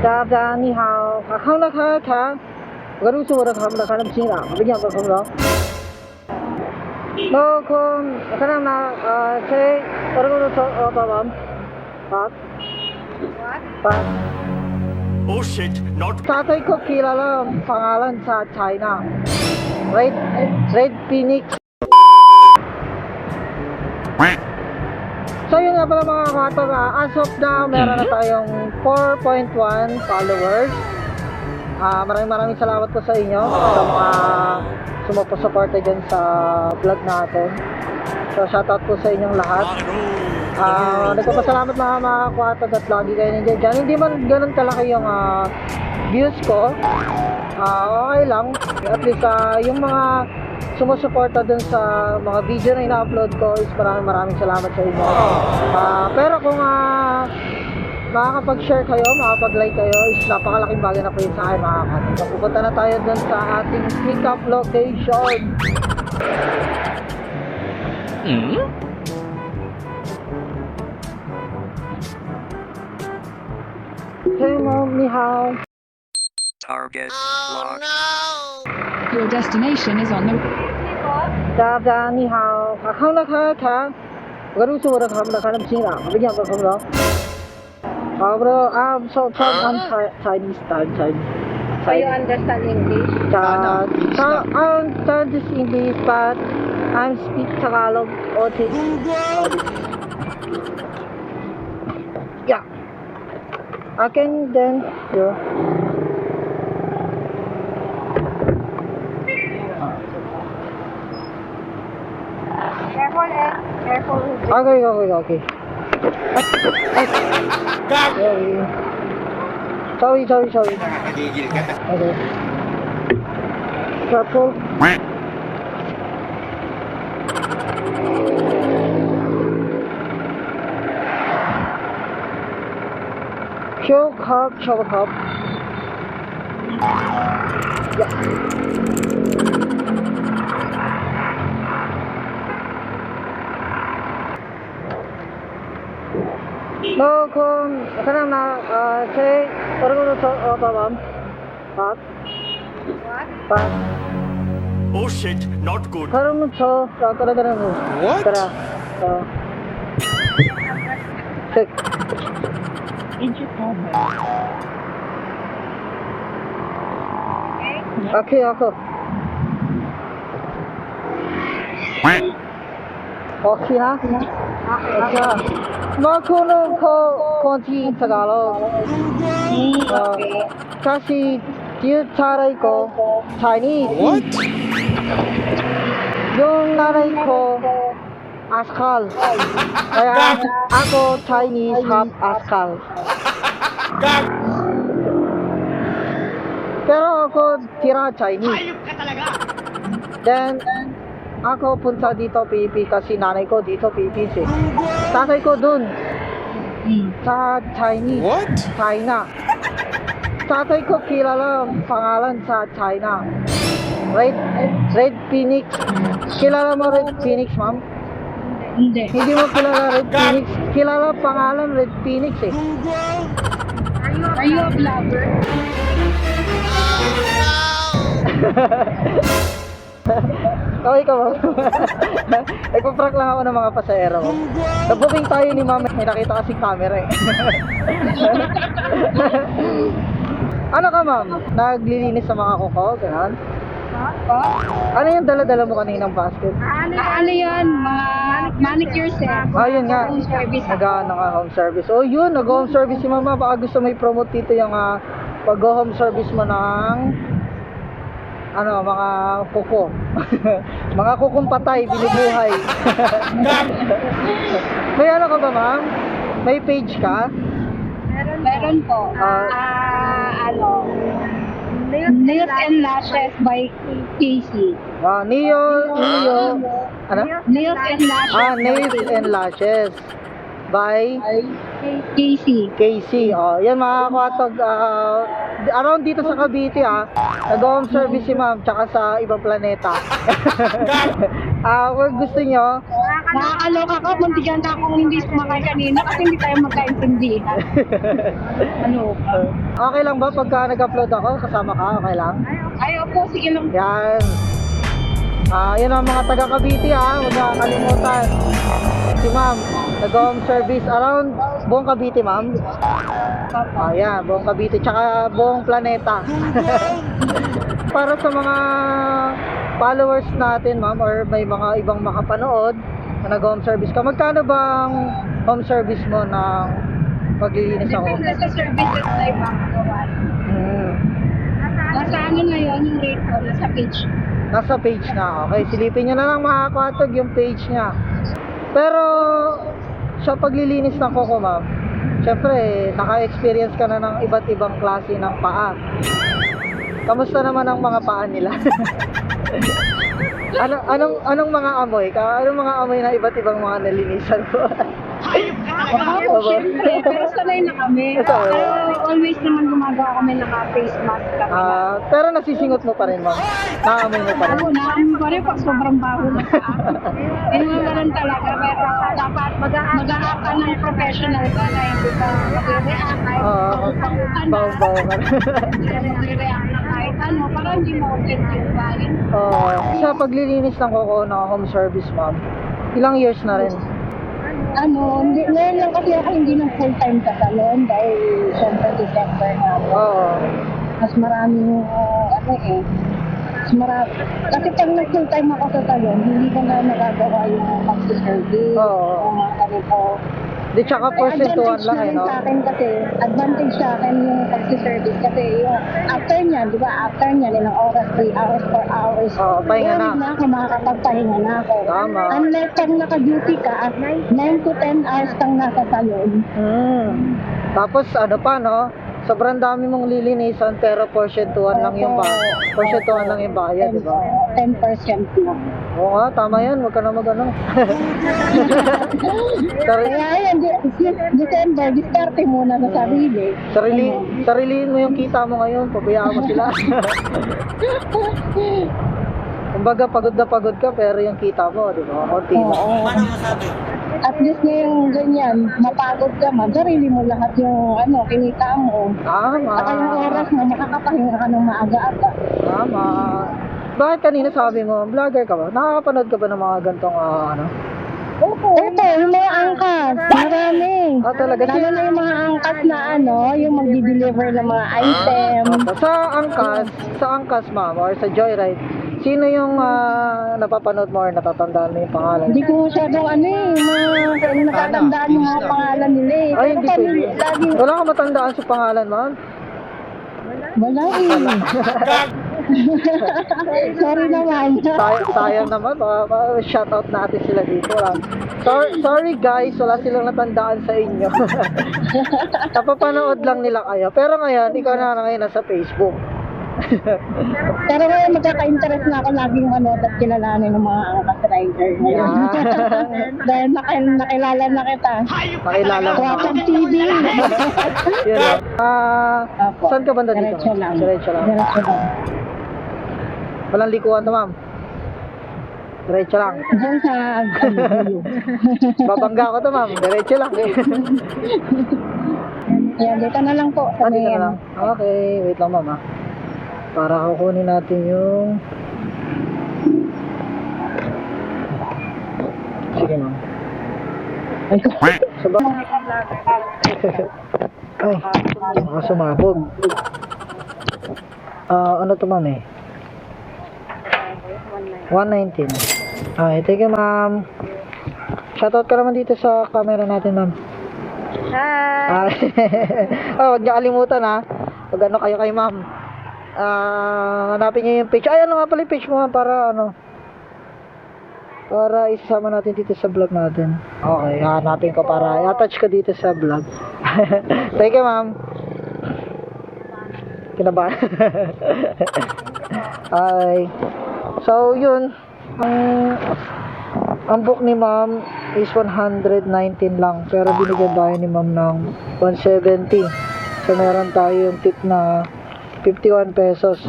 大家你好，好了看，我都说我的看不到看得清了，不讲不看不到。No kung kanang na say parang to babam. Pat. Pat. Oh shit, not Tatay ko kilala pangalan sa China. Red Phoenix. So yun nga pala mga katog, as of now meron na tayong 4.1 followers. Maraming salamat po sa inyo sa mga sumuporta dyan sa vlog natin. So shoutout po sa inyong lahat. Nagpapasalamat mga katog at lagi kayo nandiyan dyan. Hindi man ganun kalaki yung views ko. Okay lang. At least yung mga sumusuporta dun sa mga video na ina-upload ko is maraming salamat sa inyo. Pero kung makakapag-share kayo, makakapag-like kayo, is napakalaking bagay na po yun sa akin mga kapatid. Pupunta na tayo dun sa ating pick-up location. Hey mom, ni hao. target locked. Your destination is on the 大家你好，好了看，我都说我的看得清了，不讲不看不到。Bro, I'm Chinese. Do you understand English? I'm Chinese English, but I'm speak Tagalog autistic. Yeah. I can then. Yeah. Careful. Okay. Sorry. Okay. Careful. Show cup. No kung kanang na say parang to babam. Pat. Pat. Oh shit, not good. Parang to tara mo. What? Tara. Check. Okay, ako. Okay ha? Okay. Marunong ko konti Tagalog. Kasi yung taray ko Chinese. What? Yung nanay ko Askal. Kaya ako Chinese half Askal. Pero ako tira Chinese. Then ako punta dito Philippines kasi nanay ko dito Philippines eh. Tatay ko dun sa Chinese. What? China. Tatay ko kilala pangalan sa China. Red Phoenix. Kilala mo Red Phoenix, ma'am? Hindi. Hindi mo kilala Red Phoenix. Kilala pangalan Red Phoenix eh. Are you a vlogger? Okay ka ba? Nagpa-prank lang ako ng mga pasahero ko. Nag-booking tayo ni ma'am. May nakita kasing camera eh. Ano ka ma'am? Naglilinis sa mga kuko? Ganun? Ano yung dala-dala mo kaninang basket? Ano yan? Mga manicure set. Ayun nga. Home service. Nag-ano ka home service. Oh yun, nag-home service si mama. Baka gusto may promote dito yung pag-home service mo ng mga kuko. Mga kukong patay, binubuhay. May ano ka ba ma'am? May page ka? Meron po. Nails and Lashes by Casey. Neo. Ano? Nails and Lashes. Nails and Lashes by Casey. Casey. Yan mga katog. Around dito sa Cavite nag-home service si ma'am tsaka sa ibang planeta. Kung gusto nyo, Nakakaloka ka, muntikan na akong hindi sumakay kanina kasi hindi tayo magkaintindihan. Ano? Okay lang ba pagka nag-upload ako, kasama ka? Okay lang? Ay, opo, sige lang. Yan. Yun ang mga taga Cavite huwag nakakalimutan. Si ma'am, nag-home service around buong Cavite, ma'am. Yan, buong Cavite, tsaka buong planeta. Para sa mga followers natin, ma'am, or may mga ibang makapanood na nag-home service ka, magkano bang home service mo ng paglilinis ako? Depende sa services na ibang gawa. Nasa ano na yun, yung rate ko, nasa page. Nasa page na, okay. Silipin nyo na lang mga kwatog yung page niya. Pero, sa paglilinis ng kuko, ma'am, syempre, naka-experience ka na ng iba't ibang klase ng paa. Kamusta naman ang mga paa nila? Anong mga amoy? Anong mga amoy na iba't ibang mga nalinisan mo? Oo, syempre, pero sanay na kami. Ito, Pero always naman gumagawa kami naka-face mask kami. Pero nasisingot mo pa rin, ma'am. Naamoy mo pa rin. Oo, naamoy pa rin pag sobrang baho na sa Yung mga ganun talaga, pero dapat mag-aak ka ng professional ka na hindi ka mag-react kahit pautangutan na. Baw-baw ka na. Hindi ka mag-react na kahit ano, para hindi mo offend yung galing. Sa paglilinis ng kuko na home service, ma'am, ilang years na rin? Ngayon lang kasi ako hindi ng full-time sa salon dahil syempre December na ako. Oo. Mas maraming, mas marami. Kasi pag nag-full-time ako sa salon, hindi ko na nagagawa yung pag-service. Oo. Yung mga ganito. Di tsaka percentuan lang rin no? sa akin kasi, advantage sa akin yung pag-service kasi yung after niyan, di ba, after niyan, ilang oras, 3 hours, 4 hours. Oo, pahinga na. Meron na ako, makakapagpahinga na ako. Tama. Unless pag naka-duty ka, 9 to 10 hours kang nasa salon. Tapos ano pa, no? Sobrang dami mong lilinisan pero porsyentuhan lang yung bayad. Porsyentuhan lang yung bayad, di ba? 10% lang. Oo nga, tama yan. Huwag ka na mag-ano. Kaya yan, December, diskarte muna sa sarili. Sariliin mo yung kita mo ngayon. Pabayaan mo sila. Kumbaga, pagod na pagod ka pero yung kita mo, di ba? Konti lang. Oo. At least ngayong ganyan, mapagod ka man, sarili mo lahat yung kinita mo. Tama. Saka yung oras mo, makakapahinga ka ng maaga-aga. Tama. Bakit kanina sabi mo, vlogger ka ba? Nakakapanood ka ba ng mga gantong Opo, yung mga angkas, marami. Talaga? Lalo na yung mga angkas na yung magdi-deliver ng mga item. Sa angkas, ma'am, or sa Joyride, sino yung napapanood mo or natatandaan mo yung pangalan? Hindi ko masyadong natatandaan yung mga pangalan nila eh. Ay, Pero hindi kami, pwede. laging, Wala ka matandaan sa pangalan, ma'am? wala eh. Sorry naman. Sayang naman, shoutout natin sila dito. Sorry guys, wala silang natandaan sa inyo. Napapanood lang nila kayo. Pero ngayon, ikaw na ngayon nasa Facebook. Pero ngayon magkaka-interest na ako laging manood at kilalanin ng mga angkas rider ngayon. Dahil nakilala na kita. Nakilala mo. Wapag TV. Yun lang. Saan ka banda dito? Diretso lang. Diretso lang. Diretso lang. Walang likuan to, ma'am. Diretso lang. Diyan sa Babangga ko to, ma'am. Diretso lang. Yan, dito na lang po. Dito na lang. Okay, wait lang, ma'am. Para kukunin natin yung... Sige, ma'am. Ay, baka sumabog. Ano to, ma'am eh? 119. Thank you, ma'am. Shoutout ka naman dito sa camera natin, ma'am. Hi! Huwag niyo kalimutan, ha. Pag ano kayo kay ma'am. Hanapin niyo yung page. Ay, ano nga pala yung page mo, ma'am, para para isama natin dito sa vlog natin. Okay, hanapin ko para i-attach ko dito sa vlog. Thank you, ma'am. Kinabahan. Ay. So, yun. Ang book ni ma'am is 119 lang. Pero binigyan tayo ni ma'am ng 170. So, meron tayo yung tip na 51 pesos.